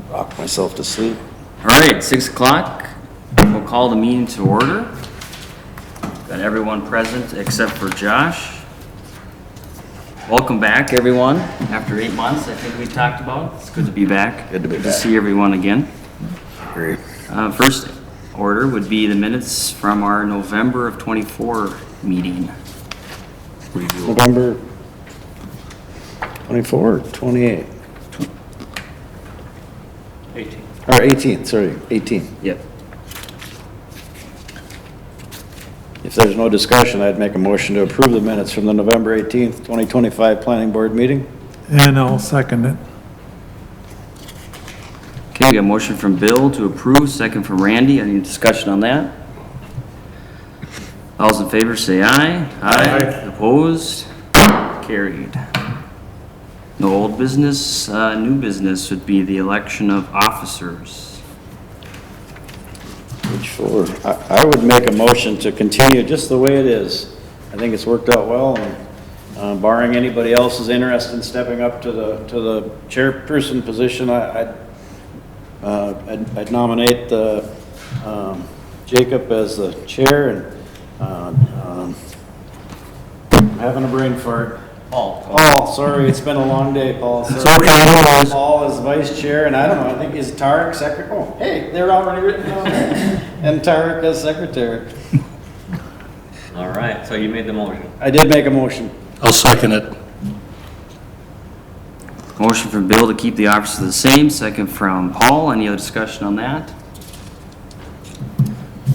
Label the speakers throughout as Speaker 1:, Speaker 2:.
Speaker 1: Rock myself to sleep.
Speaker 2: All right, 6 o'clock. We'll call the meeting to order. Got everyone present except for Josh. Welcome back, everyone. After 8 months, I think we talked about. It's good to be back.
Speaker 1: Good to be
Speaker 2: Good
Speaker 1: back.
Speaker 2: to see everyone again.
Speaker 1: Great.
Speaker 2: First order would be the minutes from our November of 24 meeting.
Speaker 1: November 24 or 28?
Speaker 2: 18.
Speaker 1: Or 18th, sorry, 18.
Speaker 2: Yep.
Speaker 1: If there's no discussion, I'd make a motion to approve the minutes from the November 18th, 2025 Planning Board meeting.
Speaker 3: And I'll second it.
Speaker 2: Okay, we got a motion from Bill to approve, second from Randy. Any discussion on that? All those in favor say aye. Aye. Opposed? Carried. No old business, new business would be the election of officers.
Speaker 1: Page 4. I would make a motion to continue just the way it is. I think it's worked out well, and barring anybody else's interest in stepping up to the chairperson position, I'd nominate Jacob as the chair, and I'm having a brain fart. Paul, sorry, it's been a long day, Paul. Sorry.
Speaker 3: It's okay, no worries.
Speaker 1: Paul is vice chair, and I don't know, I think is Tarek secretary. Oh, hey, they're already written down. And Tarek as secretary.
Speaker 4: All right, so you made the motion.
Speaker 1: I did make a motion.
Speaker 3: I'll second it.
Speaker 2: Motion from Bill to keep the officers the same, second from Paul. Any other discussion on that?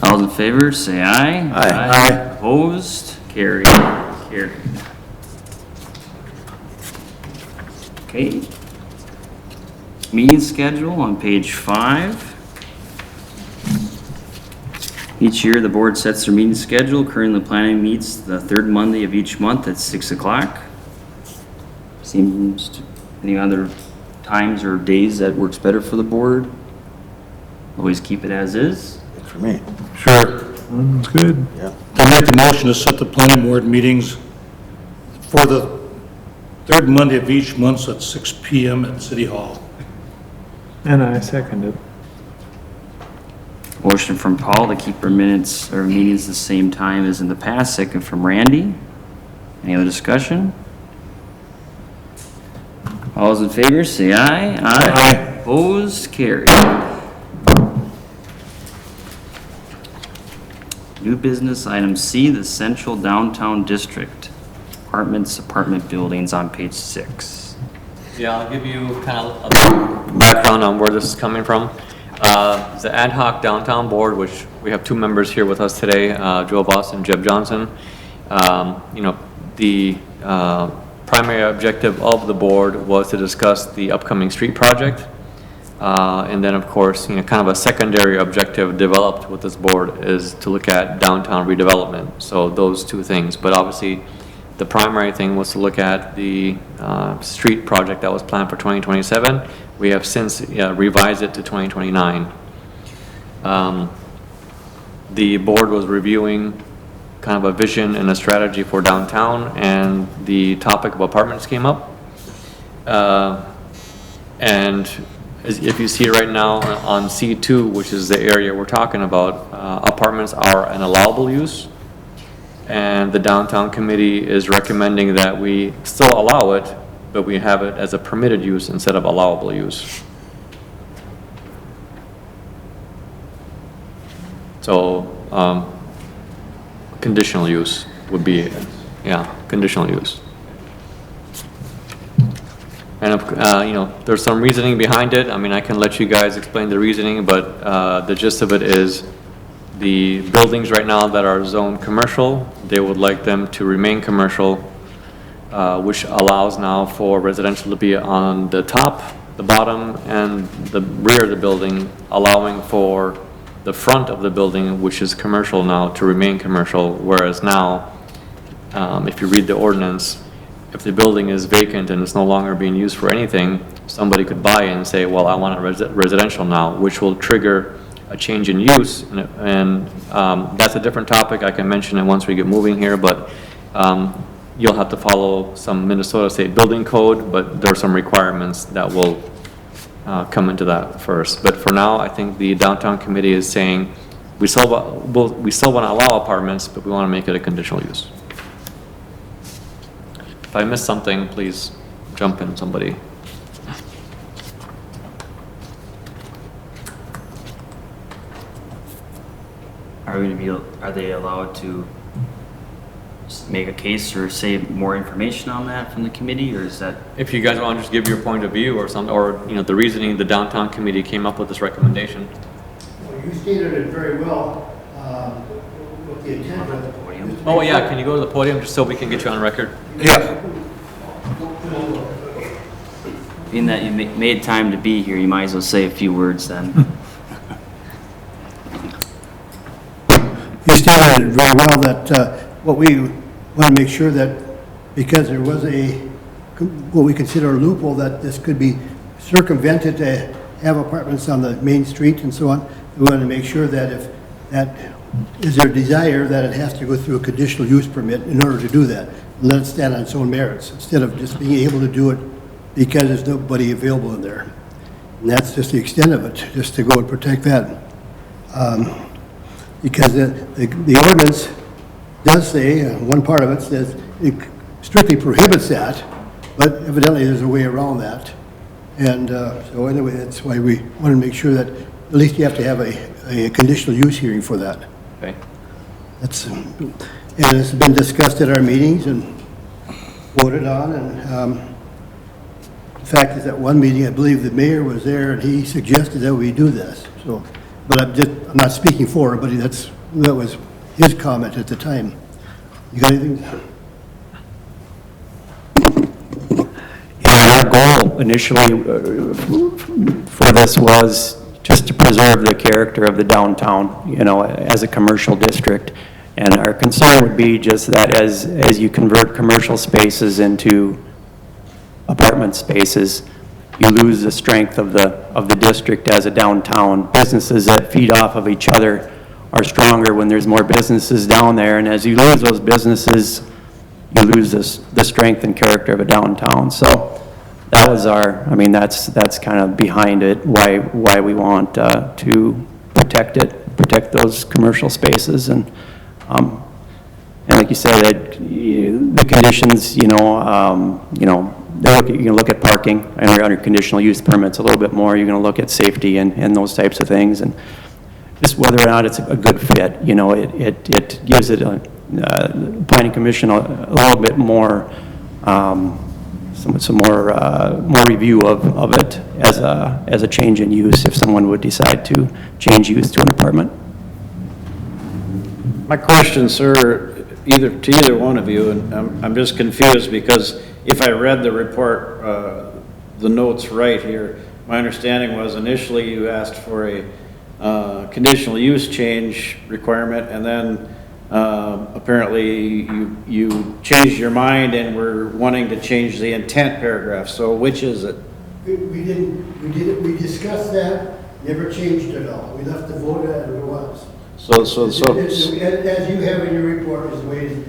Speaker 2: All those in favor, say aye.
Speaker 1: Aye.
Speaker 2: Opposed? Carried. Carried. Okay. Meeting schedule on page 5. Each year, the board sets their meeting schedule. Currently, planning meets the third Monday of each month at 6 o'clock. Seems to, any other times or days that works better for the board? Always keep it as is.
Speaker 1: Good for me.
Speaker 3: Sure. Sounds good.
Speaker 1: Yeah.
Speaker 5: I'll make a motion to set the planning board meetings for the third Monday of each month at 6 PM at City Hall.
Speaker 3: And I second it.
Speaker 2: Motion from Paul to keep our minutes or meetings the same time as in the past, second from Randy. Any other discussion? All those in favor, say aye.
Speaker 3: Aye.
Speaker 2: Opposed, carried. New business, item C, the Central Downtown District. Apartment buildings on page 6.
Speaker 4: Yeah, I'll give you kind of a background on where this is coming from. The Ad Hoc Downtown Board, which we have 2 members here with us today, Joe Boss and Jeb Johnson. The primary objective of the board was to discuss the upcoming street project. And then, of course, kind of a secondary objective developed with this board is to look at downtown redevelopment. So those 2 things, but obviously the primary thing was to look at the street project that was planned for 2027. We have since revised it to 2029. The board was reviewing kind of a vision and a strategy for downtown, and the topic of apartments came up. And if you see right now on C2, which is the area we're talking about, apartments are an allowable use. And the downtown committee is recommending that we still allow it, but we have it as a permitted use instead of allowable use. So, conditional use would be, conditional use. And, there's some reasoning behind it. I mean, I can let you guys explain the reasoning, but the gist of it is the buildings right now that are zoned commercial, they would like them to remain commercial, which allows now for residential to be on the top, the bottom, and the rear of the building, allowing for the front of the building, which is commercial now, to remain commercial, whereas now, if you read the ordinance, if the building is vacant and it's no longer being used for anything, somebody could buy it and say, well, I want it residential now, which will trigger a change in use, and that's a different topic. I can mention it once we get moving here, but you'll have to follow some Minnesota State Building Code, but there are some requirements that will come into that first. But for now, I think the downtown committee is saying, we still want to allow apartments, but we want to make it a conditional use. If I missed something, please jump in, somebody.
Speaker 2: Are they allowed to make a case or say more information on that from the committee, or is that?
Speaker 4: If you guys want to just give your point of view or something, or, you know, the reasoning the downtown committee came up with this recommendation.
Speaker 6: Well, you stated it very well, with the intent of the
Speaker 2: Podium.
Speaker 4: Oh, yeah, can you go to the podium just so we can get you on record?
Speaker 5: Yeah.
Speaker 2: Being that you made time to be here, you might as well say a few words then.
Speaker 6: You stated it very well that what we want to make sure that, because there was what we consider a loophole, that this could be circumvented to have apartments on the main street and so on, we want to make sure that if that is their desire, that it has to go through a conditional use permit in order to do that, and let it stand on its own merits, instead of just being able to do it because there's nobody available in there. And that's just the extent of it, just to go and protect that. Because the ordinance does say, one part of it says, it strictly prohibits that, but evidently there's a way around that. And so anyway, that's why we want to make sure that at least you have to have a conditional use hearing for that.
Speaker 4: Okay.
Speaker 6: That's, and it's been discussed at our meetings and voted on, and the fact is that one meeting, I believe the mayor was there, and he suggested that we do this, so, but I'm not speaking for everybody, that was his comment at the time. You got anything?
Speaker 7: Yeah, our goal initially for this was just to preserve the character of the downtown, you know, as a commercial district. And our concern would be just that as you convert commercial spaces into apartment spaces, you lose the strength of the district as a downtown. Businesses that feed off of each other are stronger when there's more businesses down there, and as you lose those businesses, you lose the strength and character of a downtown. So that was that's kind of behind it, why we want to protect those commercial spaces. And like you said, the conditions, you can look at parking under conditional use permits a little bit more. You're going to look at safety and those types of things, and just whether or not it's a good fit. You know, it gives it planning commission a little bit more, some more review of it as a change in use if someone would decide to change use to an apartment.
Speaker 1: My question, sir, to either one of you, and I'm just confused because if I read the report, the notes right here, my understanding was initially you asked for a conditional use change requirement, and then apparently you changed your mind and were wanting to change the intent paragraph. So which is it?
Speaker 6: We discussed that, never changed it all. We left the vote as it was.
Speaker 1: So
Speaker 6: As you have in your report is the way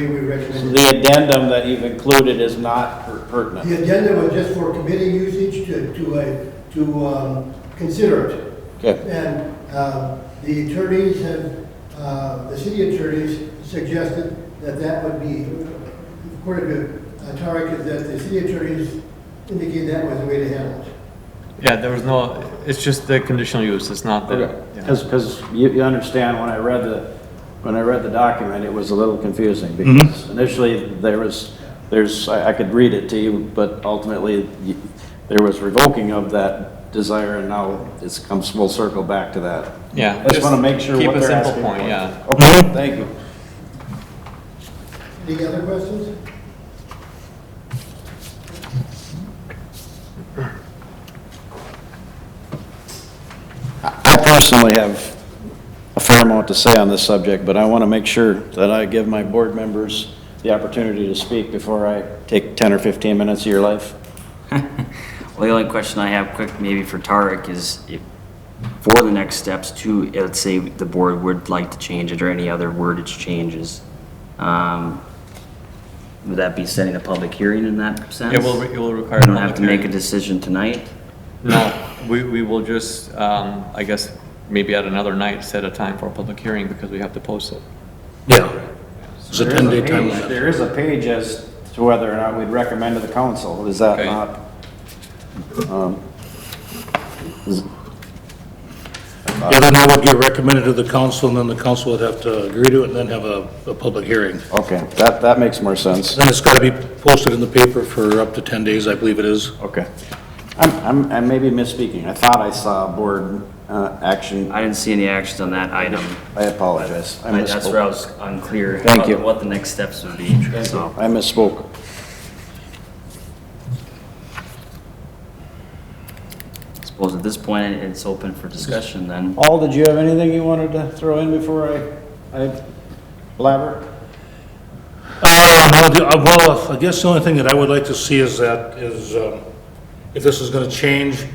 Speaker 6: we recommend it.
Speaker 1: the addendum that you've included is not pertinent.
Speaker 6: The agenda was just for committee usage to consider it.
Speaker 1: Okay.
Speaker 6: And the attorneys the city attorneys suggested that would be, according to Tarek, that the city attorneys indicated that was the way to handle it.
Speaker 4: Yeah, there was no, it's just the conditional use, it's not the. yeah.
Speaker 1: Because you understand, when I read the document, it was a little confusing, because initially I could read it to you, but ultimately there was revoking of that desire, and now it's comes full circle back to that.
Speaker 4: Yeah.
Speaker 1: I just want to make sure
Speaker 4: keep
Speaker 1: what
Speaker 4: a
Speaker 1: they're
Speaker 4: simple
Speaker 1: asking
Speaker 4: point,
Speaker 1: for.
Speaker 4: yeah.
Speaker 1: Okay, thank you.
Speaker 6: Any other questions?
Speaker 1: I personally have a fair amount to say on this subject, but I want to make sure that I give my board members the opportunity to speak before I take 10 or 15 minutes of your life.
Speaker 2: Well, the only question I have quick maybe for Tarek is if for the next steps to, let's say the board would like to change it or any other wordage changes, would that be setting a public hearing in that sense?
Speaker 4: It will require.
Speaker 2: We don't have to
Speaker 4: public
Speaker 2: make a
Speaker 4: hearing.
Speaker 2: decision tonight?
Speaker 4: No, we will just, I guess, maybe at another night, set a time for a public hearing because we have to post it.
Speaker 5: Yeah. It's a
Speaker 1: There is
Speaker 5: 10-day
Speaker 1: page-
Speaker 5: time limit.
Speaker 1: There is a page as to whether or not we'd recommend to the council, is that
Speaker 4: Okay.
Speaker 1: not? is-
Speaker 5: Yeah, then that would get recommended to the council, and then the council would have to agree to it, and then have a public hearing.
Speaker 1: Okay, that makes more sense.
Speaker 5: Then it's got to be posted in the paper for up to 10 days, I believe it is.
Speaker 1: Okay. I may be misspeaking. I thought I saw board action.
Speaker 2: I didn't see any actions on that item.
Speaker 1: I apologize. I
Speaker 2: That's where I
Speaker 1: misspoke.
Speaker 2: was unclear.
Speaker 1: Thank
Speaker 2: about
Speaker 1: you.
Speaker 2: What the next steps would be, so.
Speaker 1: I misspoke.
Speaker 2: Suppose at this point, it's open for discussion then.
Speaker 1: Paul, did you have anything you wanted to throw in before I blabber?
Speaker 5: Well, I guess the only thing that I would like to see is if this is going to change,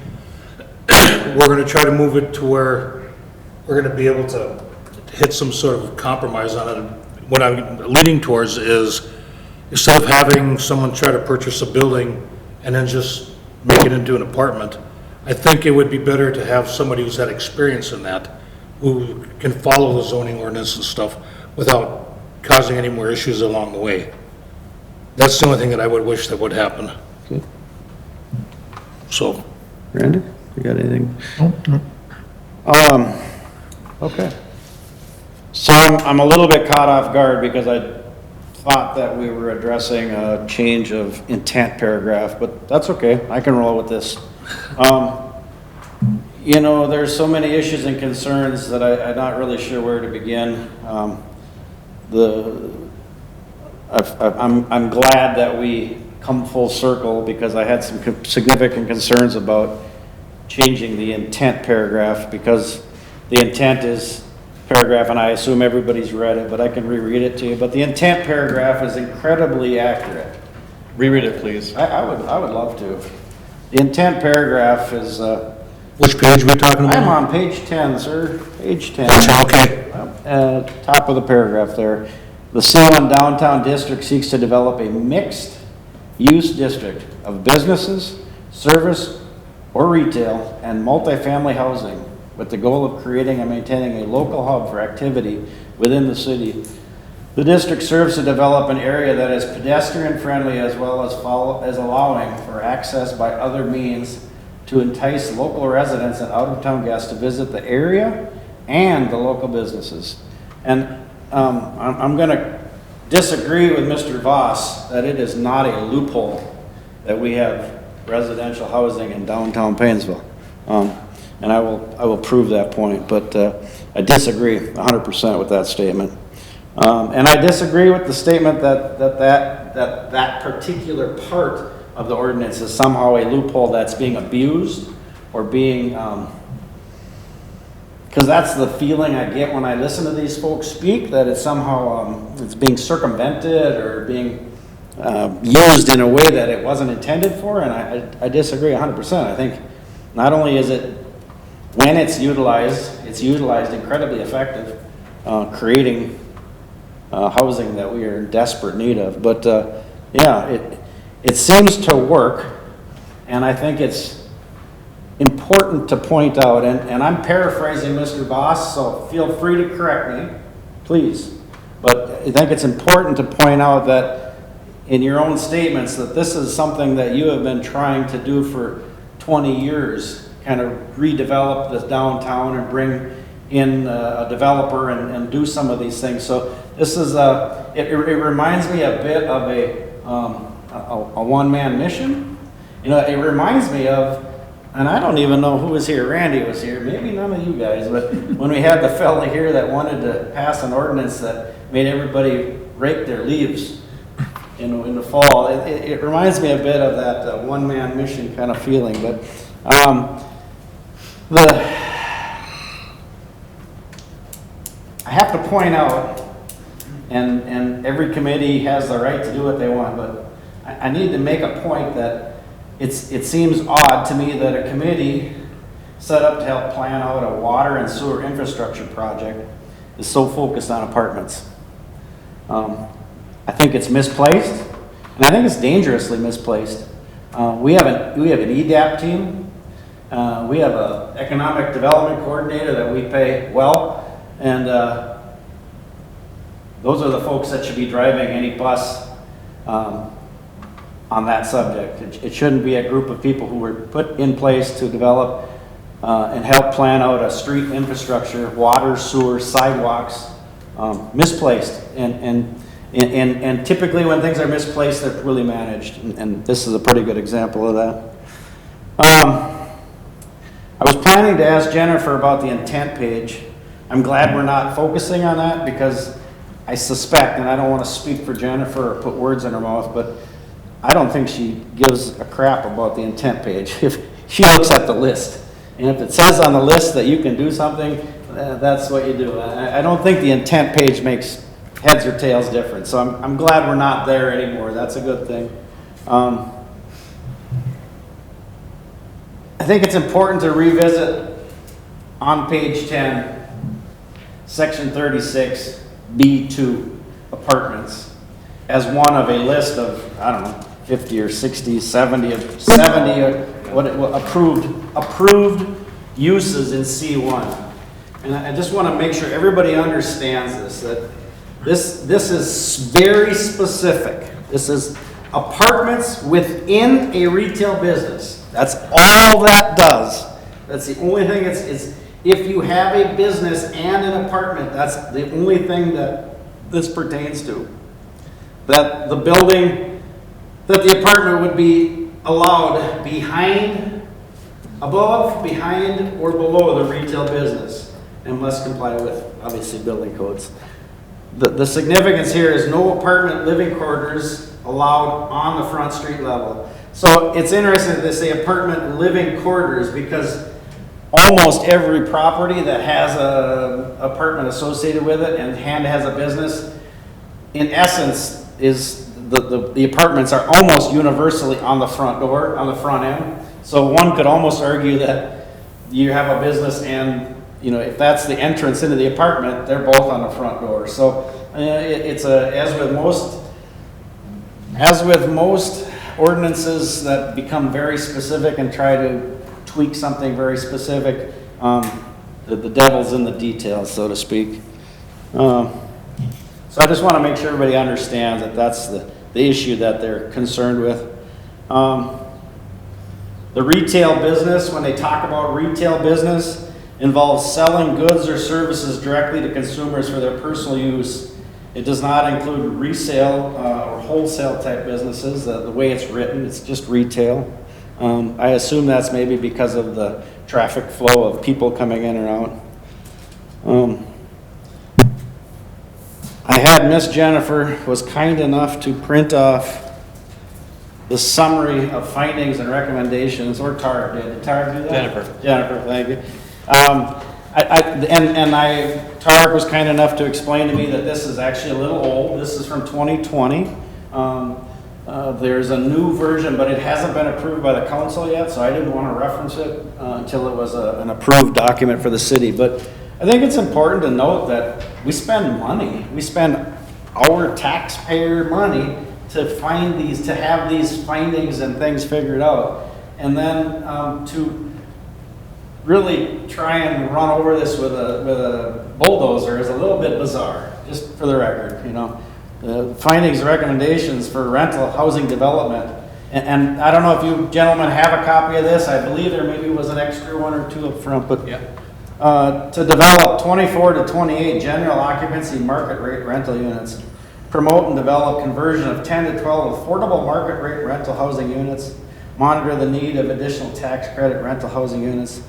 Speaker 5: we're going to try to move it to where we're going to be able to hit some sort of compromise on it. What I'm leaning towards is, instead of having someone try to purchase a building and then just make it into an apartment, I think it would be better to have somebody who's had experience in that, who can follow the zoning ordinance and stuff without causing any more issues along the way. That's the only thing that I would wish that would happen.
Speaker 1: Okay.
Speaker 5: So,
Speaker 1: Randy, you got anything? Okay. So I'm a little bit caught off guard because I thought that we were addressing a change of intent paragraph, but that's okay. I can roll with this. You know, there's so many issues and concerns that I'm not really sure where to begin. I'm glad that we come full circle because I had some significant concerns about changing the intent paragraph because the intent is paragraph, and I assume everybody's read it, but I can reread it to you. But the intent paragraph is incredibly accurate.
Speaker 4: Reread it, please.
Speaker 1: I would love to. The intent paragraph is,
Speaker 5: which page are we talking about?
Speaker 1: I'm on page 10, sir, page 10.
Speaker 5: Gotcha, okay.
Speaker 1: Top of the paragraph there. The C1 downtown district seeks to develop a mixed-use district of businesses, service, or retail, and multifamily housing with the goal of creating and maintaining a local hub for activity within the city. The district serves to develop an area that is pedestrian-friendly as well as allowing for access by other means to entice local residents and out-of-town guests to visit the area and the local businesses. And I'm going to disagree with Mr. Voss that it is not a loophole that we have residential housing in downtown Painesville. And I will prove that point, but I disagree 100% with that statement. And I disagree with the statement that particular part of the ordinance is somehow a loophole that's being abused or being, because that's the feeling I get when I listen to these folks speak, that it's somehow, it's being circumvented or being used in a way that it wasn't intended for, and I disagree 100%. I think not only is it, when it's utilized incredibly effective, creating housing that we are in desperate need of. But yeah, it seems to work, and I think it's important to point out, and I'm paraphrasing Mr. Voss, so feel free to correct me, please. But I think it's important to point out that in your own statements that this is something that you have been trying to do for 20 years, kind of redevelop this downtown and bring in a developer and do some of these things. So this is it reminds me a bit of a one-man mission. You know, it reminds me of, and I don't even know who was here. Randy was here, maybe none of you guys, but when we had the fella here that wanted to pass an ordinance that made everybody rake their leaves, you know, in the fall. It reminds me a bit of that one-man mission kind of feeling. But I have to point out, and every committee has the right to do what they want, but I need to make a point that it seems odd to me that a committee set up to help plan out a water and sewer infrastructure project is so focused on apartments. I think it's misplaced. And I think it's dangerously misplaced. We have an EDAP team. We have a economic development coordinator that we pay well. And those are the folks that should be driving any bus on that subject. It shouldn't be a group of people who were put in place to develop and help plan out a street infrastructure, water, sewer, sidewalks, misplaced. And typically when things are misplaced, they're poorly managed. And this is a pretty good example of that. I was planning to ask Jennifer about the intent page. I'm glad we're not focusing on that because I suspect, and I don't want to speak for Jennifer or put words in her mouth, but I don't think she gives a crap about the intent page. If she looks at the list, and if it says on the list that you can do something, that's what you do. I don't think the intent page makes heads or tails difference. So I'm glad we're not there anymore. That's a good thing. I think it's important to revisit on page 10, section 36, B2, apartments, as one of a list of, I don't know, 50 or 60, 70 approved uses in C1. And I just want to make sure everybody understands this, that this is very specific. This is apartments within a retail business. That's all that does. That's the only thing it's if you have a business and an apartment, that's the only thing that this pertains to. That the building, that the apartment would be allowed behind, above, behind, or below the retail business and must comply with, obviously, building codes. The significance here is no apartment living quarters allowed on the front street level. So it's interesting that they say apartment living quarters because almost every property that has an apartment associated with it and has a business, in essence, is the apartments are almost universally on the front door, on the front end. So one could almost argue that you have a business and, you know, if that's the entrance into the apartment, they're both on the front door. So it's as with most ordinances that become very specific and try to tweak something very specific, the devil's in the details, so to speak. So I just want to make sure everybody understands that that's the issue that they're concerned with. The retail business, when they talk about retail business, involves selling goods or services directly to consumers for their personal use. It does not include resale or wholesale type businesses. The way it's written, it's just retail. I assume that's maybe because of the traffic flow of people coming in and out. I had Miss Jennifer was kind enough to print off the summary of findings and recommendations, or Tarek did. Did Tarek do that? Jennifer, thank you. Tarek was kind enough to explain to me that this is actually a little old. This is from 2020. There's a new version, but it hasn't been approved by the council yet, so I didn't want to reference it until it was an approved document for the city. But I think it's important to note that we spend money. We spend our taxpayer money to find these, to have these findings and things figured out. And then to really try and run over this with a bulldozer is a little bit bizarre, just for the record, you know. The findings and recommendations for rental housing development. And I don't know if you gentlemen have a copy of this. I believe there maybe was an extra one or two up front, but yeah. To develop 24 to 28 general occupancy market rate rental units. Promote and develop conversion of 10 to 12 affordable market rate rental housing units. Monitor the need of additional tax credit rental housing units.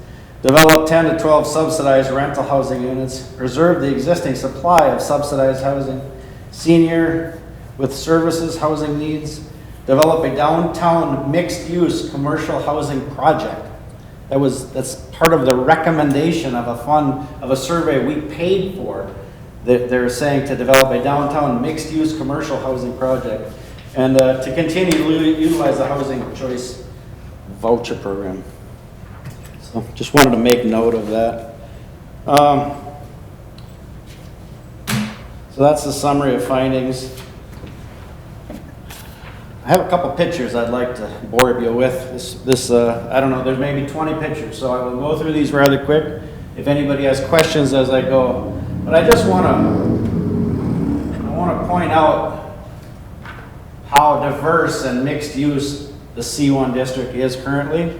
Speaker 1: Develop 10 to 12 subsidized rental housing units. Preserve the existing supply of subsidized housing. Senior with services housing needs. Develop a downtown mixed-use commercial housing project. That's part of the recommendation of a fund, of a survey we paid for. They're saying to develop a downtown mixed-use commercial housing project and to continue to utilize the housing choice voucher program. So just wanted to make note of that. So that's the summary of findings. I have a couple pictures I'd like to bore you with. I don't know, there's maybe 20 pictures, so I will go through these rather quick if anybody has questions as I go. But I just want to point out how diverse and mixed use the C1 district is currently.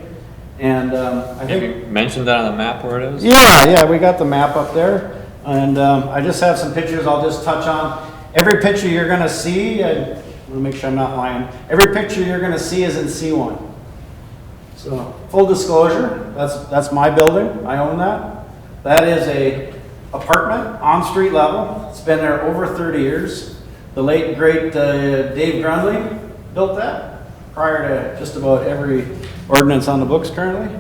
Speaker 1: And I
Speaker 4: Can
Speaker 1: think,
Speaker 4: you mention that on the map where it is?
Speaker 1: yeah, we got the map up there. And I just have some pictures I'll just touch on. Every picture you're going to see, I want to make sure I'm not lying, every picture you're going to see is in C1. So, full disclosure, that's my building, I own that. That is a apartment on street level. It's been there over 30 years. The late great Dave Grundley built that prior to just about every ordinance on the books currently.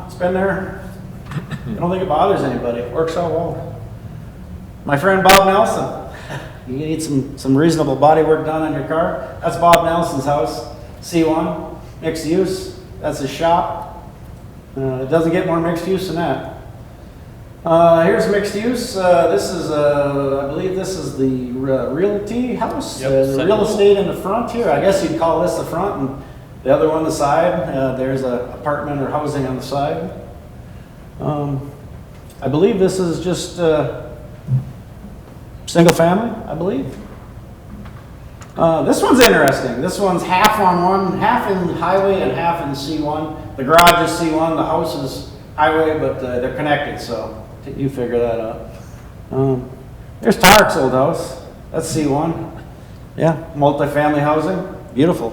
Speaker 1: It's been there. I don't think it bothers anybody. It works out well. My friend Bob Nelson. You need some reasonable body work done on your car. That's Bob Nelson's house. C1, mixed use. That's his shop. It doesn't get more mixed use than that. Here's mixed use. This is, I believe this is the realty house.
Speaker 4: Yep,
Speaker 1: The
Speaker 4: second
Speaker 1: real
Speaker 4: one.
Speaker 1: estate in the front here. I guess you'd call this the front, and the other one the side. There's an apartment or housing on the side. I believe this is just single family, I believe. This one's interesting. This one's half on one, half in highway and half in C1. The garage is C1, the house is highway, but they're connected, so you figure that out. There's Tarek's old house. That's C1. Yeah, multifamily housing, beautiful.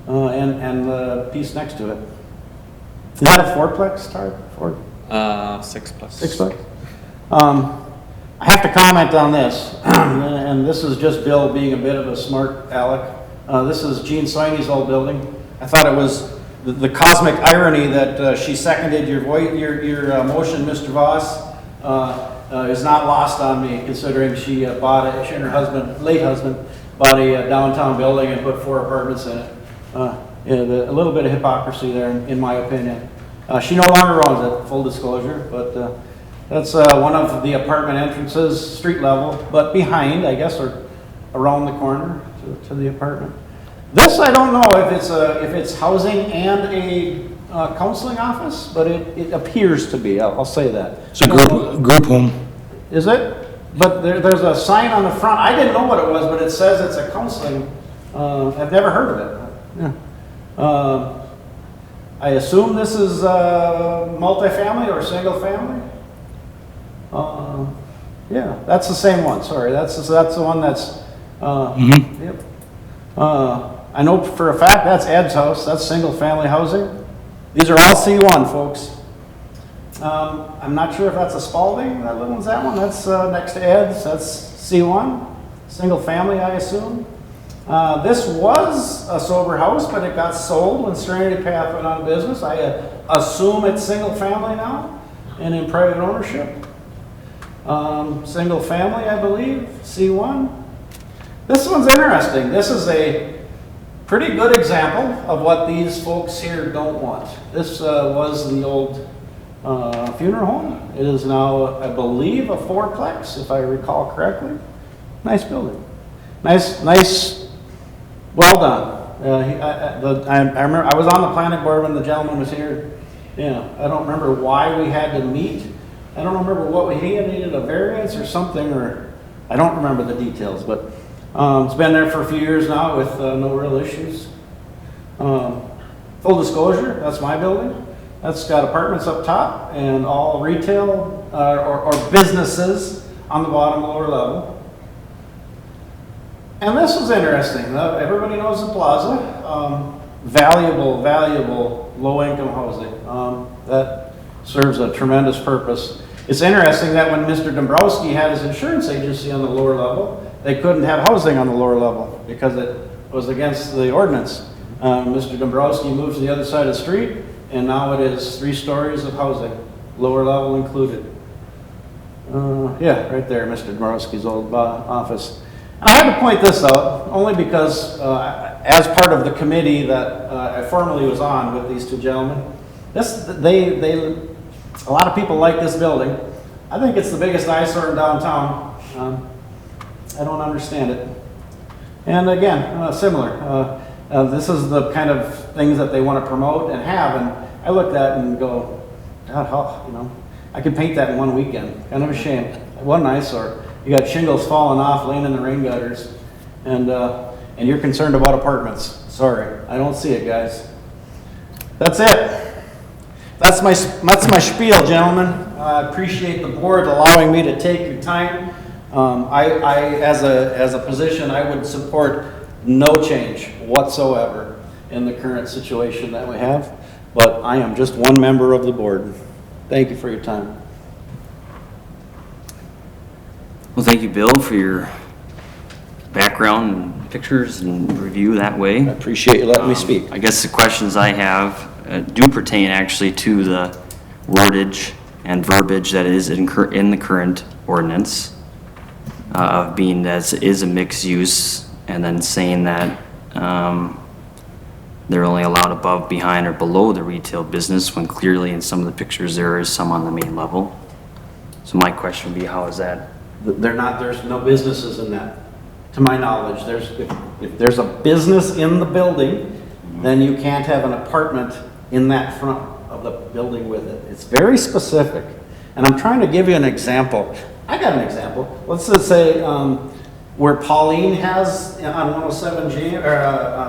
Speaker 1: And the piece next to it. Is that a fourplex, Tarek?
Speaker 4: 6+.
Speaker 1: Sixplex? I have to comment on this, and this is just Bill being a bit of a smart aleck. This is Jean Soini's old building. I thought it was the cosmic irony that she seconded your motion, Mr. Voss, is not lost on me, considering she bought it. She and her husband, late husband, bought a downtown building and put 4 apartments in it. A little bit of hypocrisy there, in my opinion. She no longer owns it, full disclosure, but that's one of the apartment entrances, street level, but behind, I guess, or around the corner to the apartment. This, I don't know if it's housing and a counseling office, but it appears to be, I'll say that.
Speaker 5: It's a group home.
Speaker 1: Is it? But there's a sign on the front, I didn't know what it was, but it says it's a counseling, I've never heard of it. Yeah. I assume this is multifamily or single family? Yeah, that's the same one, sorry, that's the one that's, yep. I know for a fact that's Ed's house, that's single family housing. These are all C1, folks. I'm not sure if that's a Spalding, that little one's that one, that's next to Ed's, that's C1, single family, I assume. This was a sober house, but it got sold when Serenity Path went out of business. I assume it's single family now and in private ownership. Single family, I believe, C1. This one's interesting. This is a pretty good example of what these folks here don't want. This was the old funeral home. It is now, I believe, a fourplex, if I recall correctly. Nice building. Nice, well done. I remember, I was on the planning board when the gentleman was here. Yeah, I don't remember why we had to meet. I don't remember what he had needed a variance or something, or I don't remember the details, but it's been there for a few years now with no real issues. Full disclosure, that's my building. That's got apartments up top and all retail or businesses on the bottom lower level. And this was interesting. Everybody knows the plaza. Valuable low-income housing. That serves a tremendous purpose. It's interesting that when Mr. Dombrowski had his insurance agency on the lower level, they couldn't have housing on the lower level because it was against the ordinance. Mr. Dombrowski moved to the other side of the street, and now it is 3 stories of housing, lower level included. Yeah, right there, Mr. Dombrowski's old office. I had to point this out only because as part of the committee that I formerly was on with these 2 gentlemen, a lot of people like this building. I think it's the biggest eyesore in downtown. I don't understand it. And again, similar, this is the kind of things that they want to promote and have, and I looked at it and go, God, how, you know, I could paint that in one weekend, kind of a shame. One eyesore, you got shingles falling off, laying in the rain gutters, and you're concerned about apartments. Sorry, I don't see it, guys. That's it. That's my spiel, gentlemen. I appreciate the board allowing me to take your time. As a position, I would support no change whatsoever in the current situation that we have, but I am just one member of the board. Thank you for your time.
Speaker 2: Well, thank you, Bill, for your background and pictures and review that way.
Speaker 1: I appreciate you letting me speak.
Speaker 2: I guess the questions I have do pertain actually to the wordage and verbiage that is in the current ordinance of being that it is a mixed use, and then saying that they're only allowed above, behind, or below the retail business, when clearly in some of the pictures there is some on the main level. So my question would be, how is that?
Speaker 1: There's no businesses in that, to my knowledge. If there's a business in the building, then you can't have an apartment in that front of the building with it. It's very specific. And I'm trying to give you an example. I got an example. Let's just say where Pauline has, on 107 James, or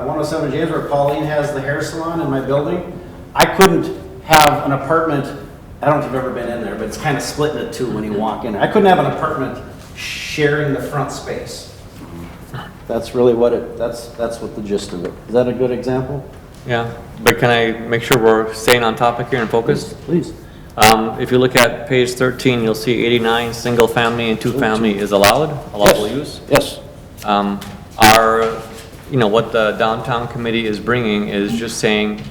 Speaker 1: 107 James, where Pauline has the hair salon in my building, I couldn't have an apartment. I don't know if you've ever been in there, but it's kind of split into two when you walk in. I couldn't have an apartment sharing the front space. That's really what that's what the gist of it. Is that a good example?
Speaker 4: Yeah, but can I make sure we're staying on topic here and focused?
Speaker 1: Please.
Speaker 4: If you look at page 13, you'll see 89, single family and two family is allowable use.
Speaker 1: Yes.
Speaker 4: What the downtown committee is bringing is just saying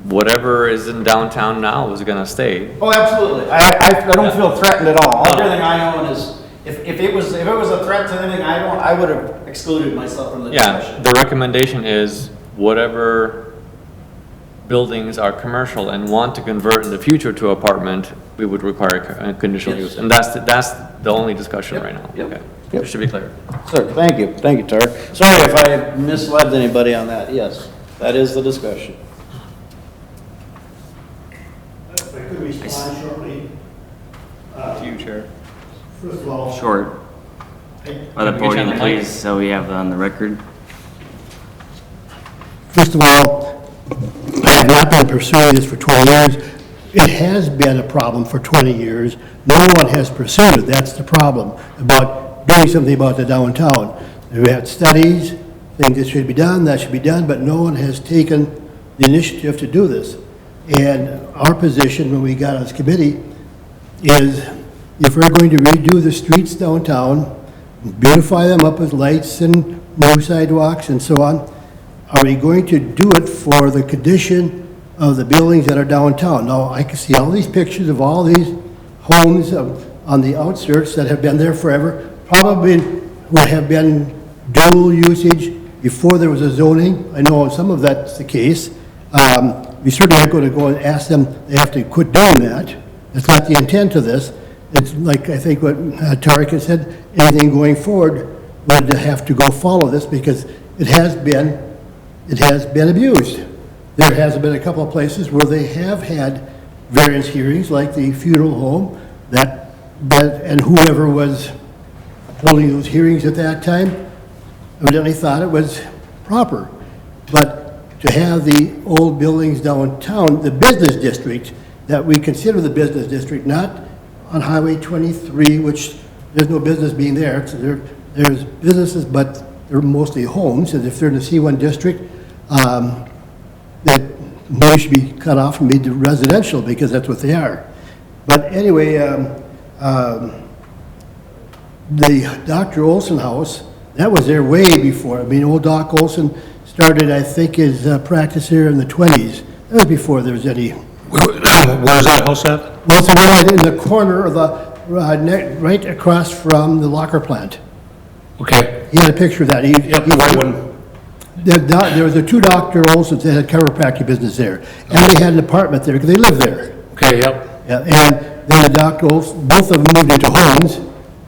Speaker 4: whatever is in downtown now is gonna stay.
Speaker 1: Oh, absolutely. I don't feel threatened at all. Everything I own is, if it was a threat to anything I own, I would have excluded myself from the
Speaker 4: Yeah,
Speaker 1: discussion.
Speaker 4: the recommendation is whatever buildings are commercial and want to convert in the future to apartment, we would require a conditional
Speaker 1: Yes.
Speaker 4: use. And that's the only discussion
Speaker 1: Yep,
Speaker 4: right now.
Speaker 1: yep,
Speaker 4: Okay.
Speaker 1: yep.
Speaker 4: It should be clear.
Speaker 1: Sir, thank you, Tar. Sorry if I misled anybody on that. Yes, that is the discussion.
Speaker 6: If I could respond shortly.
Speaker 4: Chair.
Speaker 6: First of all,
Speaker 2: Short. By the
Speaker 4: Can we turn
Speaker 2: podium,
Speaker 4: the mic?
Speaker 2: please, so we have that on the record.
Speaker 6: First of all, I have not been pursuing this for 20 years. It has been a problem for 20 years. No one has pursued it. That's the problem, about doing something about the downtown. We had studies, things that should be done, that should be done, but no one has taken the initiative to do this. And our position when we got on this committee is, if we're going to redo the streets downtown, beautify them up with lights and new sidewalks and so on, are we going to do it for the condition of the buildings that are downtown? Now, I can see all these pictures of all these homes on the outskirts that have been there forever, probably would have been dual usage before there was a zoning. I know some of that's the case. We certainly aren't going to go and ask them, they have to quit doing that. That's not the intent of this. It's like, I think what Tarek had said, anything going forward would have to go follow this, because it has been abused. There has been a couple of places where they have had variance hearings, like the funeral home, and whoever was holding those hearings at that time evidently thought it was proper. But to have the old buildings downtown, the business district, that we consider the business district, not on Highway 23, which there's no business being there. There's businesses, but they're mostly homes, and if they're in the C1 district, that they should be cut off and made to residential, because that's what they are. But anyway, the Dr. Olson house, that was there way before. I mean, old Doc Olson started, I think, his practice here in the 20s. That was before there was any.
Speaker 5: Where's that house at?
Speaker 6: Well, it's right in the corner of the, right across from the locker plant.
Speaker 5: Okay.
Speaker 6: He had a picture of that.
Speaker 5: Right when,
Speaker 6: There was the two Dr. Olsons that had chiropractic business there. And they had an apartment there, because they lived there.
Speaker 5: okay, yep.
Speaker 6: Yeah, and then the Dr. Olson, both of them moved into homes.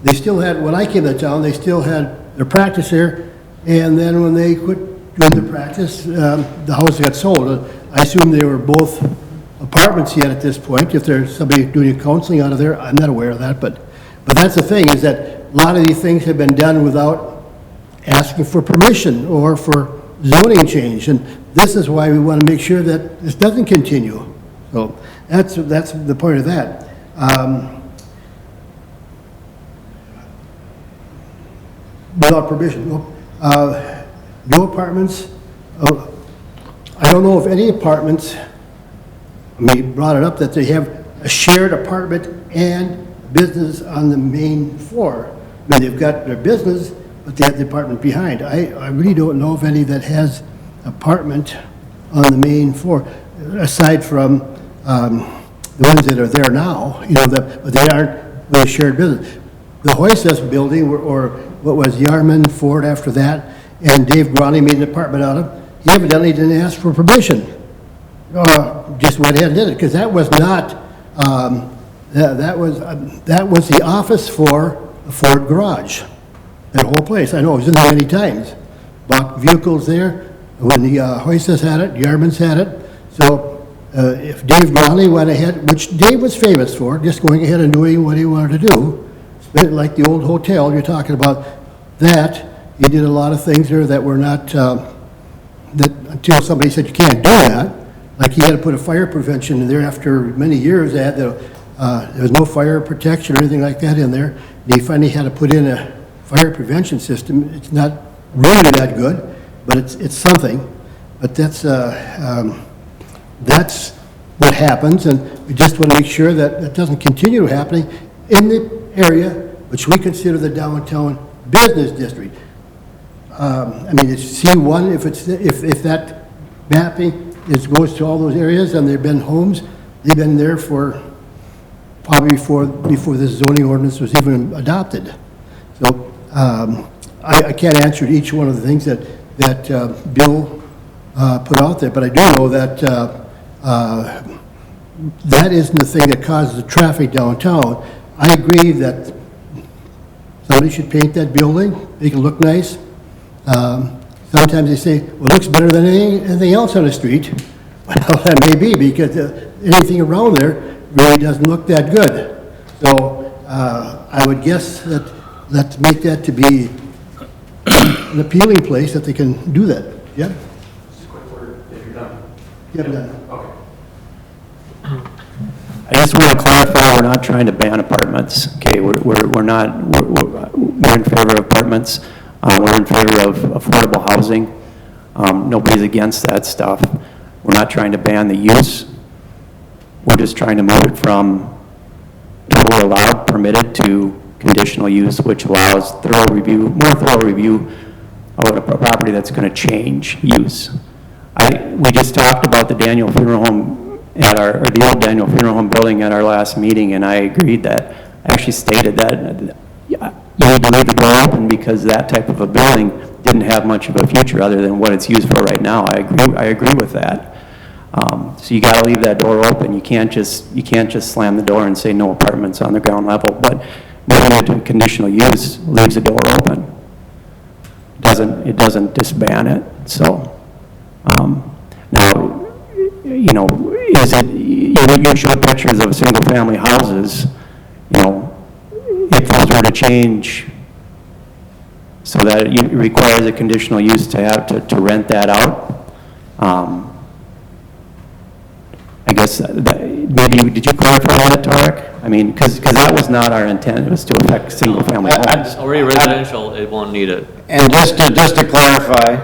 Speaker 6: They still had, when I came to town, they still had their practice there. and then when they quit doing the practice, the house got sold. I assume they were both apartments yet at this point. If there's somebody doing counseling out of there, I'm not aware of that, but that's the thing, is that a lot of these things have been done without asking for permission or for zoning change, and this is why we want to make sure that this doesn't continue. So that's the point of that. Without permission, no apartments. I don't know of any apartments, I mean, you brought it up that they have a shared apartment and business on the main floor. I mean, they've got their business, but they have the apartment behind. I really don't know of any that has apartment on the main floor, aside from the ones that are there now, you know, but they aren't really shared business. The Hoyses building, or what was Yarman, Ford after that, and Dave Groney made an apartment out of, he evidently didn't ask for permission. Just went ahead and did it, because that was not, that was the office for the Ford garage, that whole place. I know, I was in there many times. Bought vehicles there, when the Hoyses had it, Yarman's had it. So if Dave Groney went ahead, which Dave was famous for, just going ahead and doing what he wanted to do, like the old hotel you're talking about, that, he did a lot of things there that were not, that until somebody said you can't do that, like he had to put a fire prevention in there after many years. They had there was no fire protection or anything like that in there. They finally had to put in a fire prevention system. It's not really that good, but it's something. But that's what happens, and we just want to make sure that that doesn't continue happening in the area which we consider the downtown business district. I mean, it's C1, if that mapping goes to all those areas, and they've been homes, they've been there for probably before this zoning ordinance was even adopted. So I can't answer each one of the things that Bill put out there, but I do know that that isn't the thing that causes the traffic downtown. I agree that somebody should paint that building, make it look nice. Sometimes they say, well, it looks better than anything else on the street. Well, that may be, because anything around there really doesn't look that good. So I would guess that let's make that to be an appealing place that they can do that. Yeah?
Speaker 4: Just a quick word, if you're done.
Speaker 6: Yeah, I'm done.
Speaker 4: Okay.
Speaker 7: I just want to clarify, we're not trying to ban apartments, okay? We're in favor of apartments. We're in favor of affordable housing. Nobody's against that stuff. We're not trying to ban the use. We're just trying to move it from total allowed, permitted, to conditional use, which allows more thorough review of a property that's going to change use. We just talked about the Daniel Funeral Home or the old Daniel Funeral Home building at our last meeting, and I agreed that, I actually stated that you need to leave the door open, because that type of a building didn't have much of a future other than what it's used for right now. I agree with that. So you got to leave that door open. You can't just slam the door and say no apartments on the ground level. But moving it to conditional use leaves the door open. It doesn't disband it. So now, you know, you show pictures of single-family houses. You know, if those were to change so that it requires a conditional use to rent that out, I guess, maybe, did you clarify that, Tarek? I mean, because that was not our intent, it was to affect single-family homes.
Speaker 4: Already residential, it won't need it.
Speaker 1: And just to clarify,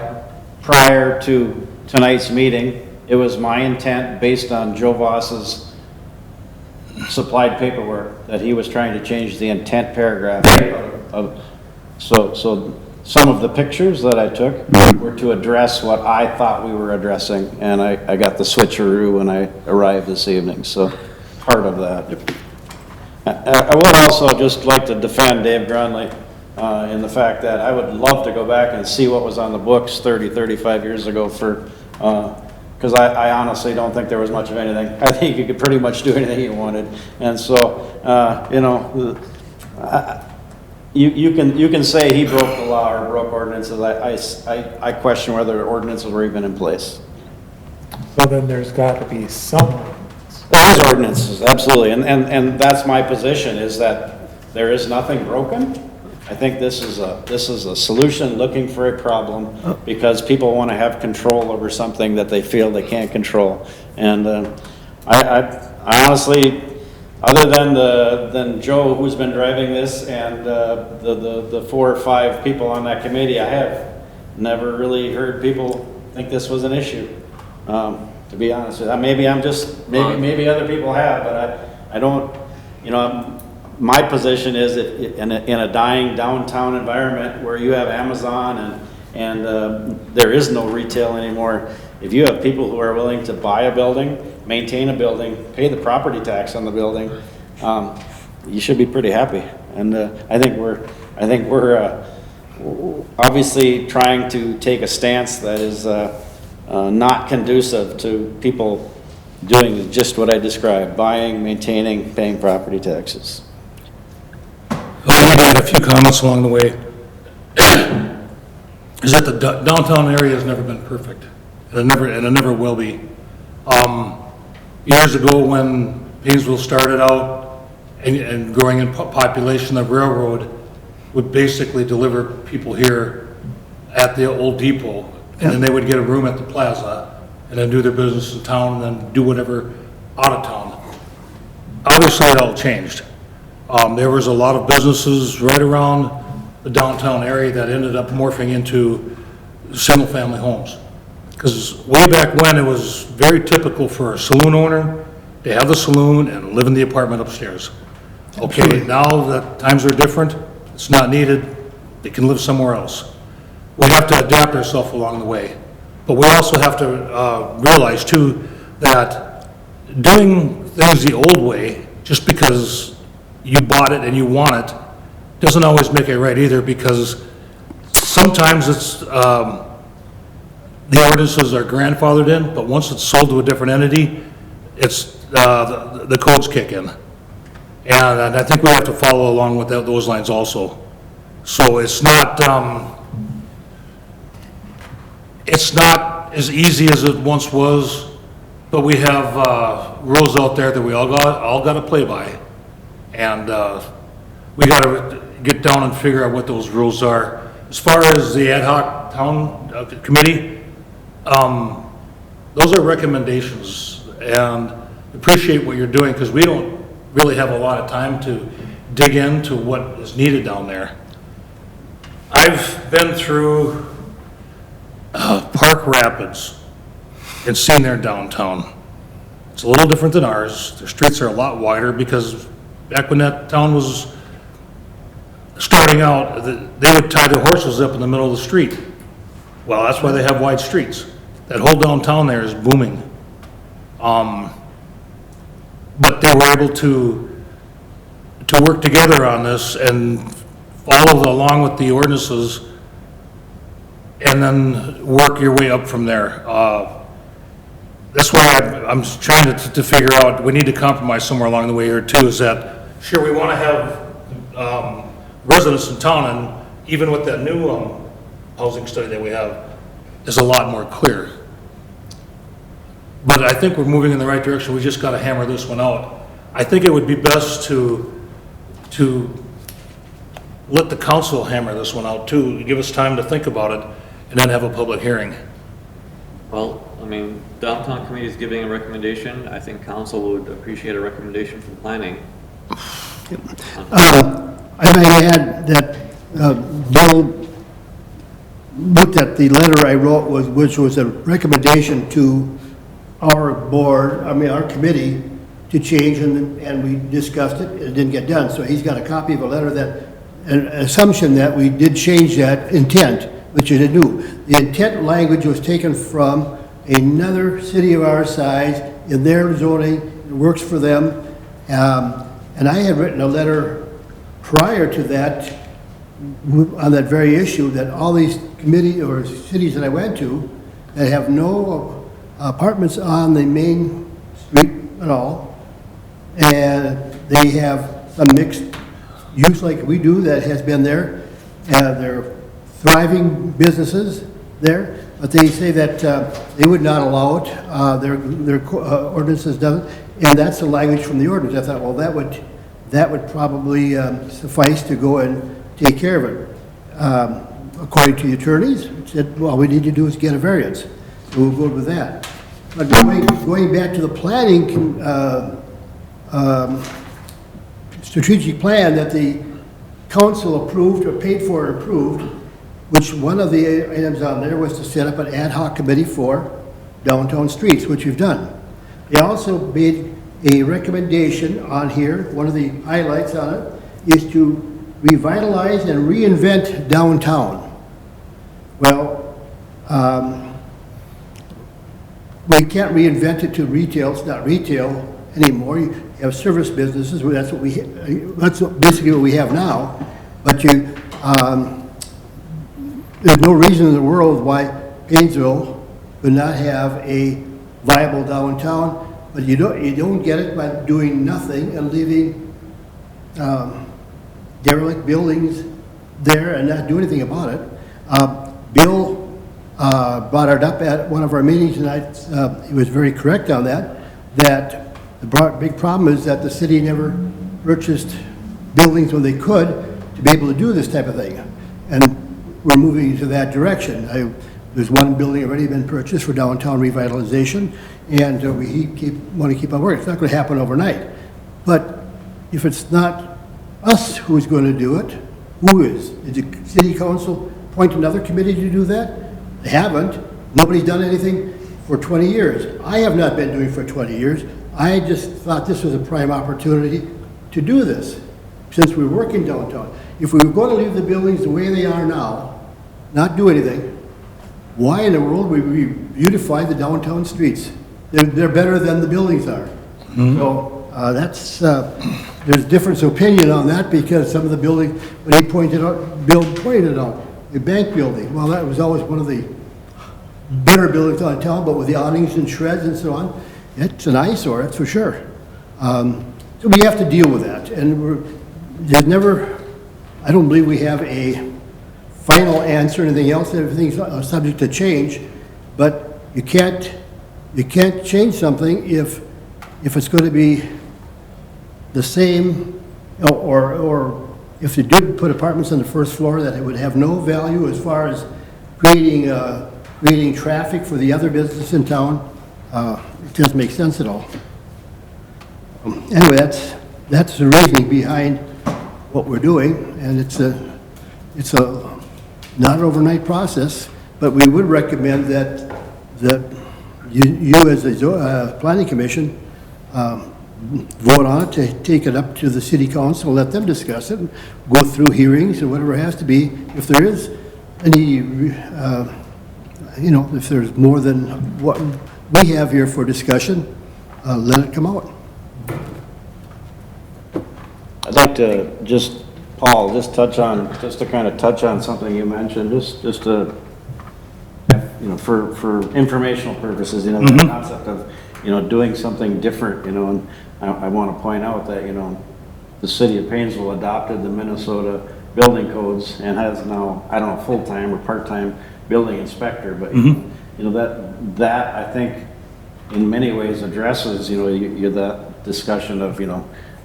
Speaker 1: prior to tonight's meeting, it was my intent, based on Joe Voss's supplied paperwork, that he was trying to change the intent paragraph of, so some of the pictures that I took were to address what I thought we were addressing, and I got the switcheroo when I arrived this evening, so part of that. I would also just like to defend Dave Grunley in the fact that I would love to go back and see what was on the books 35 years ago because I honestly don't think there was much of anything. I think you could pretty much do anything you wanted. And so, you know, you can say he broke the law or broke ordinances. I question whether ordinances were even in place.
Speaker 3: So then there's got to be some.
Speaker 1: There is ordinances, absolutely, and that's my position, is that there is nothing broken. I think this is a solution looking for a problem, because people want to have control over something that they feel they can't control. And I honestly, other than Joe, who's been driving this, and the 4 or 5 people on that committee, I have never really heard people think this was an issue. To be honest with you, maybe I'm just, maybe other people have, but I don't, you know, my position is that in a dying downtown environment where you have Amazon and there is no retail anymore, if you have people who are willing to buy a building, maintain a building, pay the property tax on the building, you should be pretty happy. And I think we're obviously trying to take a stance that is not conducive to people doing just what I described: buying, maintaining, paying property taxes.
Speaker 5: I had a few comments along the way. Is that the downtown area has never been perfect, and it never will be. Years ago, when Painesville started out and growing in population, the railroad would basically deliver people here at the old depot, and then they would get a room at the plaza, and then do their business in town, and then do whatever out of town. Obviously, it all changed. There was a lot of businesses right around the downtown area that ended up morphing into single-family homes. Because way back when, it was very typical for a saloon owner to have the saloon and live in the apartment upstairs. Okay, now that times are different, it's not needed, they can live somewhere else. We have to adapt ourselves along the way. But we also have to realize too that doing things the old way, just because you bought it and you want it, doesn't always make it right either, because sometimes it's, the ordinances are grandfathered in, but once it's sold to a different entity, it's, the codes kick in. And I think we have to follow along with those lines also. So it's not as easy as it once was, but we have rules out there that we all got to play by. And we got to get down and figure out what those rules are. As far as the ad hoc town committee, those are recommendations, and appreciate what you're doing, because we don't really have a lot of time to dig into what is needed down there. I've been through Park Rapids and seen their downtown. It's a little different than ours. Their streets are a lot wider, because back when that town was starting out, they would tie their horses up in the middle of the street. Well, that's why they have wide streets. That whole downtown there is booming. But they were able to work together on this and follow along with the ordinances, and then work your way up from there. That's why I'm trying to figure out, we need to compromise somewhere along the way here too, is that, sure, we want to have residents in town, and even with that new housing study that we have, is a lot more clear. But I think we're moving in the right direction. We just got to hammer this one out. I think it would be best to let the council hammer this one out too, give us time to think about it, and then have a public hearing.
Speaker 4: Well, I mean, downtown committee is giving a recommendation. I think council would appreciate a recommendation from planning.
Speaker 6: I might add that Bill looked at the letter I wrote, which was a recommendation to our board, our committee, to change, and we discussed it, it didn't get done. So he's got a copy of a letter that, an assumption that we did change that intent, which is new. The intent language was taken from another city of our size, in their zoning, it works for them. And I had written a letter prior to that, on that very issue, that all these committee or cities that I went to, that have no apartments on the main street at all, and they have some mixed use like we do that has been there. They're thriving businesses there, but they say that they would not allow it. Their ordinances doesn't, and that's the language from the ordinance. I thought, well, that would probably suffice to go and take care of it. According to the attorneys, it said, all we need to do is get a variance. So we'll go with that. But going back to the planning, strategic plan that the council approved or paid for and approved, which one of the items on there was to set up an ad hoc committee for downtown streets, which we've done. They also made a recommendation on here, one of the highlights on it, is to revitalize and reinvent downtown. Well, we can't reinvent it to retail, it's not retail anymore. You have service businesses, that's basically what we have now. But there's no reason in the world why Painesville would not have a viable downtown, but you don't get it by doing nothing and leaving derelict buildings there and not do anything about it. Bill brought it up at one of our meetings tonight. He was very correct on that the big problem is that the city never purchased buildings when they could to be able to do this type of thing. And we're moving into that direction. There's one building already been purchased for downtown revitalization, and we want to keep on working. It's not going to happen overnight. But if it's not us who's going to do it, who is? Did the city council appoint another committee to do that? They haven't. Nobody's done anything for 20 years. I have not been doing it for 20 years. I just thought this was a prime opportunity to do this, since we're working downtown. If we were going to leave the buildings the way they are now, not do anything, why in the world would we beautify the downtown streets? They're better than the buildings are. So there's difference of opinion on that, because some of the buildings, when Bill pointed out, the bank building, well, that was always one of the better buildings on town, but with the awnings and shreds and so on, it's an eyesore, that's for sure. So we have to deal with that, and I don't believe we have a final answer or anything else. Everything's subject to change, but you can't change something if it's going to be the same, or if you did put apartments on the first floor, that it would have no value as far as creating traffic for the other business in town. It doesn't make sense at all. Anyway, that's the reasoning behind what we're doing, and it's a not an overnight process, but we would recommend that you as a planning commission vote on it, to take it up to the city council, let them discuss it, go through hearings and whatever it has to be. If there is any, if there's more than what we have here for discussion, let it come out.
Speaker 1: I'd like to Paul, just to kind of touch on something you mentioned, just to, for informational purposes, the concept of, doing something different, and I want to point out that, the city of Painesville adopted the Minnesota building codes and has now, I don't know, full-time or part-time building inspector, but, that I think in many ways addresses, that discussion of,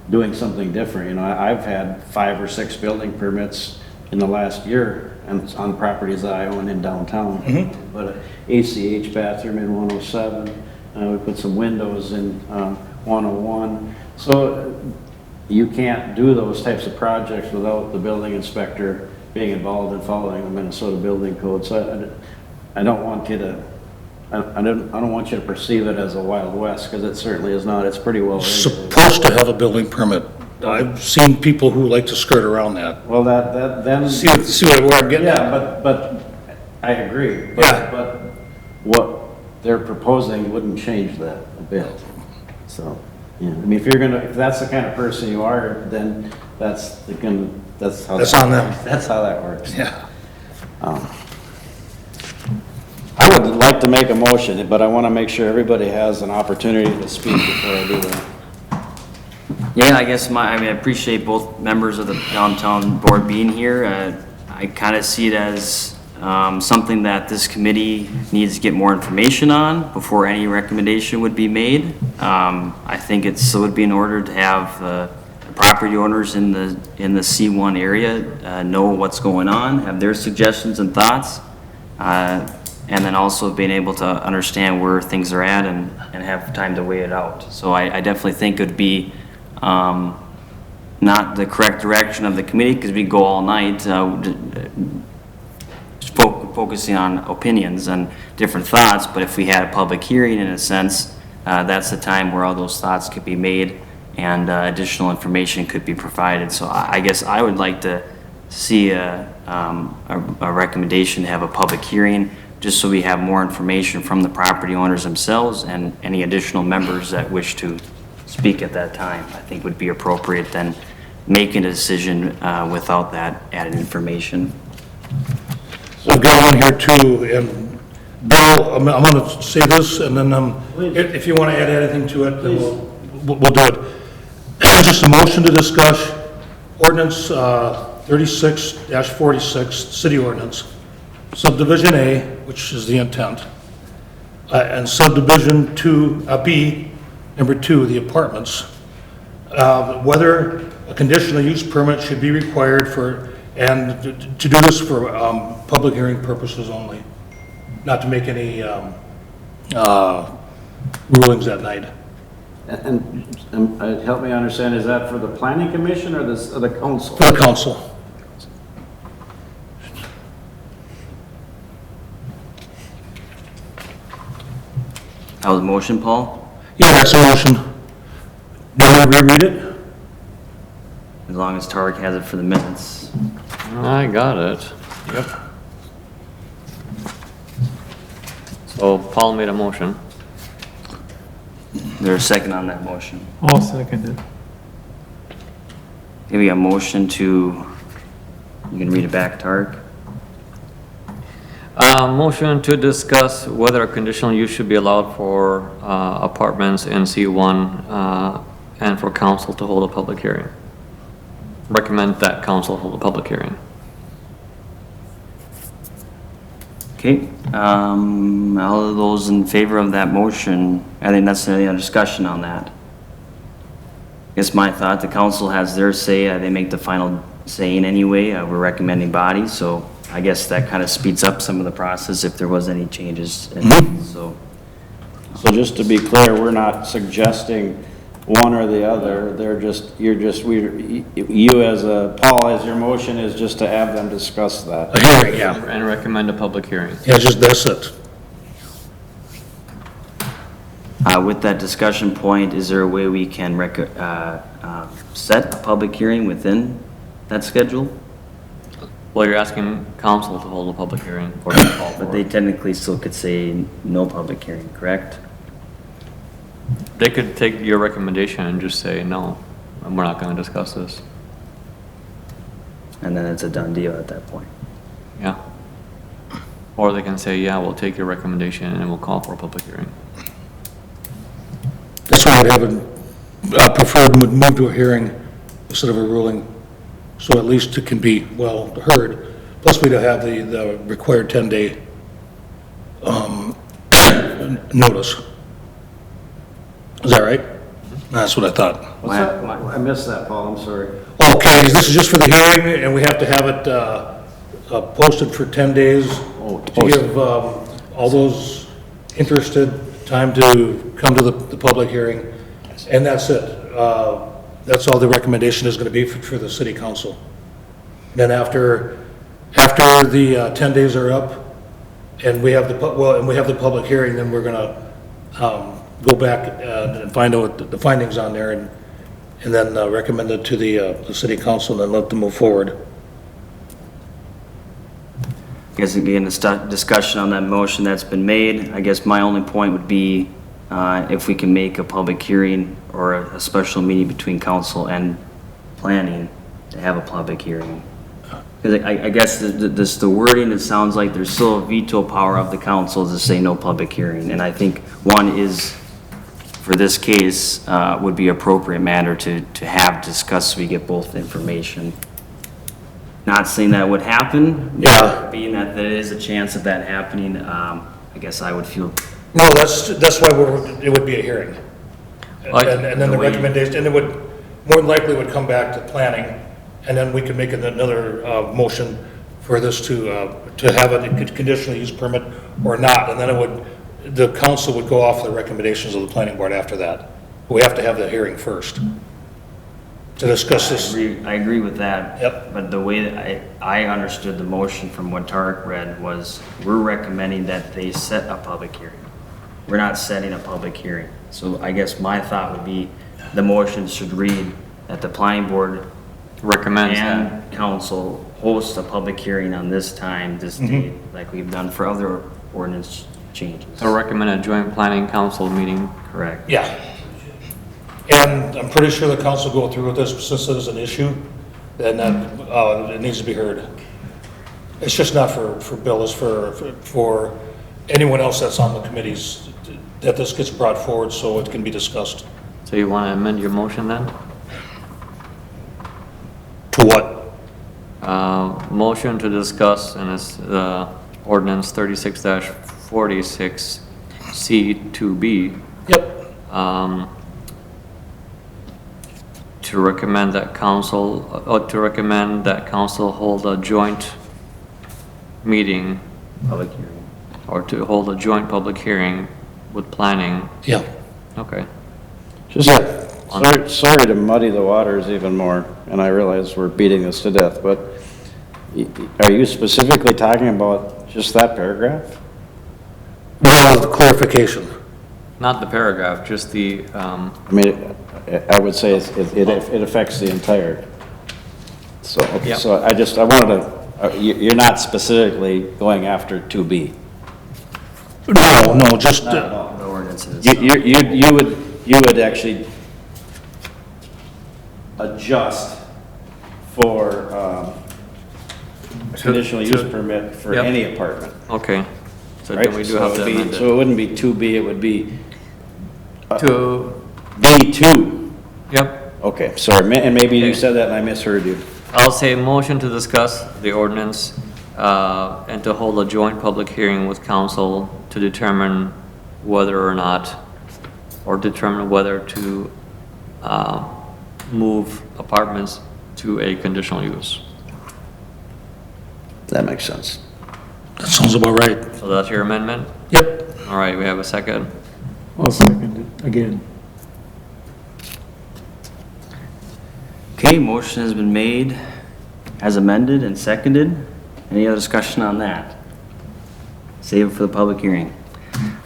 Speaker 1: doing something different. I've had 5 or 6 building permits in the last year and on properties that I own in downtown. But ACH bathroom in 107, we put some windows in 101. So you can't do those types of projects without the building inspector being involved in following the Minnesota building code. So I don't want you to, I don't want you to perceive it as a Wild West, because it certainly is not. It's pretty well regulated.
Speaker 5: Supposed to have a building permit. I've seen people who like to skirt around that.
Speaker 1: Well, then.
Speaker 5: See where I'm getting at?
Speaker 1: Yeah, but I agree.
Speaker 5: Yeah.
Speaker 1: But what they're proposing wouldn't change that a bit. So, if that's the kind of person you are, then that's on them. That's how that works.
Speaker 5: Yeah.
Speaker 1: I would like to make a motion, but I want to make sure everybody has an opportunity to speak before I do that.
Speaker 2: Yeah, I guess I appreciate both members of the downtown board being here. I kind of see it as something that this committee needs to get more information on before any recommendation would be made. I think it would be in order to have the property owners in the C1 area know what's going on, have their suggestions and thoughts, and then also being able to understand where things are at and have time to weigh it out. So I definitely think it would be not the correct direction of the committee, because we go all night focusing on opinions and different thoughts, but if we had a public hearing, in a sense, that's the time where all those thoughts could be made and additional information could be provided. So I guess I would like to see a recommendation to have a public hearing, just so we have more information from the property owners themselves and any additional members that wish to speak at that time. I think would be appropriate than making a decision without that added information.
Speaker 5: So I've got one here too, and Bill, I'm gonna say this, and then, if you wanna add anything to it, then we'll do it. Just a motion to discuss ordinance, 36-46, city ordinance, subdivision A, which is the intent, and subdivision B, number 2, the apartments, whether a conditional use permit should be required and to do this for public hearing purposes only, not to make any rulings that night.
Speaker 1: And help me understand, is that for the planning commission or the council?
Speaker 5: For the council.
Speaker 2: That was a motion, Paul?
Speaker 5: Yeah, that's a motion. Do you want to reread it?
Speaker 2: As long as Tarek has it for the minutes.
Speaker 4: I got it. Yep. So Paul made a motion.
Speaker 2: Is there a second on that motion?
Speaker 3: I'll second it.
Speaker 2: Maybe a motion to, you can read it back, Tarek?
Speaker 4: Motion to discuss whether a conditional use should be allowed for apartments in C1 and for council to hold a public hearing. Recommend that council hold a public hearing.
Speaker 2: Okay, all of those in favor of that motion, I think that's any other discussion on that. Guess my thought, the council has their say, they make the final say in anyway, we're recommending body, so I guess that kind of speeds up some of the process if there was any changes, so.
Speaker 1: So just to be clear, we're not suggesting one or the other, you as Paul, as your motion is just to have them discuss that.
Speaker 5: A hearing, yeah.
Speaker 4: And recommend a public hearing.
Speaker 5: Yeah, just, that's it.
Speaker 2: With that discussion point, is there a way we can set a public hearing within that schedule?
Speaker 4: Well, you're asking council to hold a public hearing for the call for
Speaker 2: But they
Speaker 4: it.
Speaker 2: technically still could say no public hearing, correct?
Speaker 4: They could take your recommendation and just say, no, we're not gonna discuss this.
Speaker 2: And then it's a done deal at that point.
Speaker 4: Yeah. Or they can say, yeah, we'll take your recommendation and we'll call for a public hearing.
Speaker 5: That's why I'd have preferred would move to a hearing instead of a ruling, so at least it can be well heard. Plus we'd have the required 10-day notice. Is that right? That's what I thought.
Speaker 1: What's that? I missed that, Paul, I'm sorry.
Speaker 5: Okay, this is just for the hearing, and we have to have it posted for 10 days
Speaker 1: Oh,
Speaker 5: to give all those interested time to come to the public hearing, and that's it. That's all the recommendation is going to be for the city council. Then after the 10 days are up, and we have the public hearing, then we're going to go back and find out the findings on there, and then recommend it to the city council, and then let them move forward.
Speaker 2: I guess again, the discussion on that motion that's been made, I guess my only point would be if we can make a public hearing or a special meeting between council and planning to have a public hearing. Because I guess the wording, it sounds like there's still a veto power of the council to say no public hearing. And I think one is for this case, would be appropriate matter to have discussed so we get both information. Not saying that would happen.
Speaker 5: Yeah.
Speaker 2: Being that there is a chance of that happening, I guess I would feel,
Speaker 5: No, that's why it would be a hearing.
Speaker 4: Like-
Speaker 5: And then the recommendation, and it would, more than likely would come back to planning, and then we could make another motion for this to have a conditional use permit or not, and then the council would go off the recommendations of the planning board after that. We have to have the hearing first to discuss this.
Speaker 2: I agree with that.
Speaker 5: Yep.
Speaker 2: But the way that I understood the motion from what Tarek read was, we're recommending that they set a public hearing. We're not setting a public hearing. So I guess my thought would be, the motion should read that the planning board
Speaker 4: Recommends that.
Speaker 2: and council host a public hearing on this time, this date, like we've done for other ordinance changes.
Speaker 4: So recommend a joint planning council meeting.
Speaker 2: Correct.
Speaker 5: Yeah. And I'm pretty sure the council will go through with this since it is an issue, and that it needs to be heard. It's just not for Bill, it's for anyone else that's on the committees, that this gets brought forward so it can be discussed.
Speaker 4: So you want to amend your motion then?
Speaker 5: To what?
Speaker 4: Motion to discuss, and it's ordinance 36-46 C2B,
Speaker 5: Yep.
Speaker 4: to recommend that council hold a joint meeting,
Speaker 2: Public hearing.
Speaker 4: or to hold a joint public hearing with planning.
Speaker 5: Yeah.
Speaker 4: Okay.
Speaker 1: Just, sorry to muddy the waters even more, and I realize we're beating this to death, but are you specifically talking about just that paragraph?
Speaker 5: Well, the clarification.
Speaker 4: Not the paragraph, just the,
Speaker 1: I mean, I would say it affects the entire, so, okay,
Speaker 4: Yeah.
Speaker 1: so I wanted to, you're not specifically going after 2B?
Speaker 5: No, just,
Speaker 2: The ordinance is.
Speaker 1: You would actually adjust for a conditional use permit for
Speaker 4: Yep.
Speaker 1: any apartment,
Speaker 4: okay. So
Speaker 1: right?
Speaker 4: then we do have to
Speaker 1: it'd be-
Speaker 4: amend
Speaker 1: So
Speaker 4: it.
Speaker 1: it wouldn't be 2B, it would be
Speaker 4: To,
Speaker 1: B2.
Speaker 4: yep.
Speaker 1: Okay, sorry, and maybe you
Speaker 4: Okay.
Speaker 1: said that and I misheard you.
Speaker 4: I'll say motion to discuss the ordinance, and to hold a joint public hearing with council to determine whether or not, or determine whether to, move apartments to a conditional use.
Speaker 1: That makes sense.
Speaker 5: that sounds about right.
Speaker 4: So that's your amendment?
Speaker 5: Yep.
Speaker 4: All right, we have a second.
Speaker 3: I'll second it again.
Speaker 2: Okay, motion has been made as amended and seconded. Any other discussion on that? Save it for the public hearing.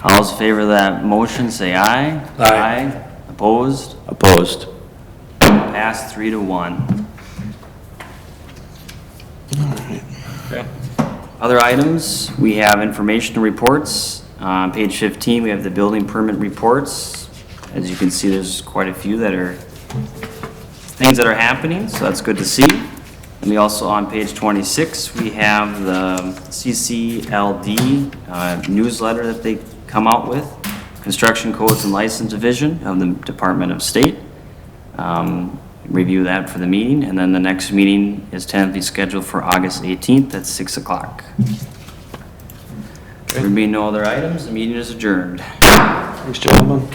Speaker 2: All those in favor of that motion, say aye.
Speaker 5: Aye.
Speaker 2: Opposed?
Speaker 1: Opposed.
Speaker 2: Passed 3-1.
Speaker 4: Okay.
Speaker 2: Other items, we have informational reports. On page 15, we have the building permit reports. As you can see, there's quite a few that are things that are happening, so that's good to see. And we also, on page 26, we have the CCLD newsletter that they come out with, Construction Codes and License Division of the Department of State. Review that for the meeting, and then the next meeting is tentatively scheduled for August 18th at 6 o'clock. There being no other items, the meeting is adjourned.
Speaker 1: Thanks, gentlemen.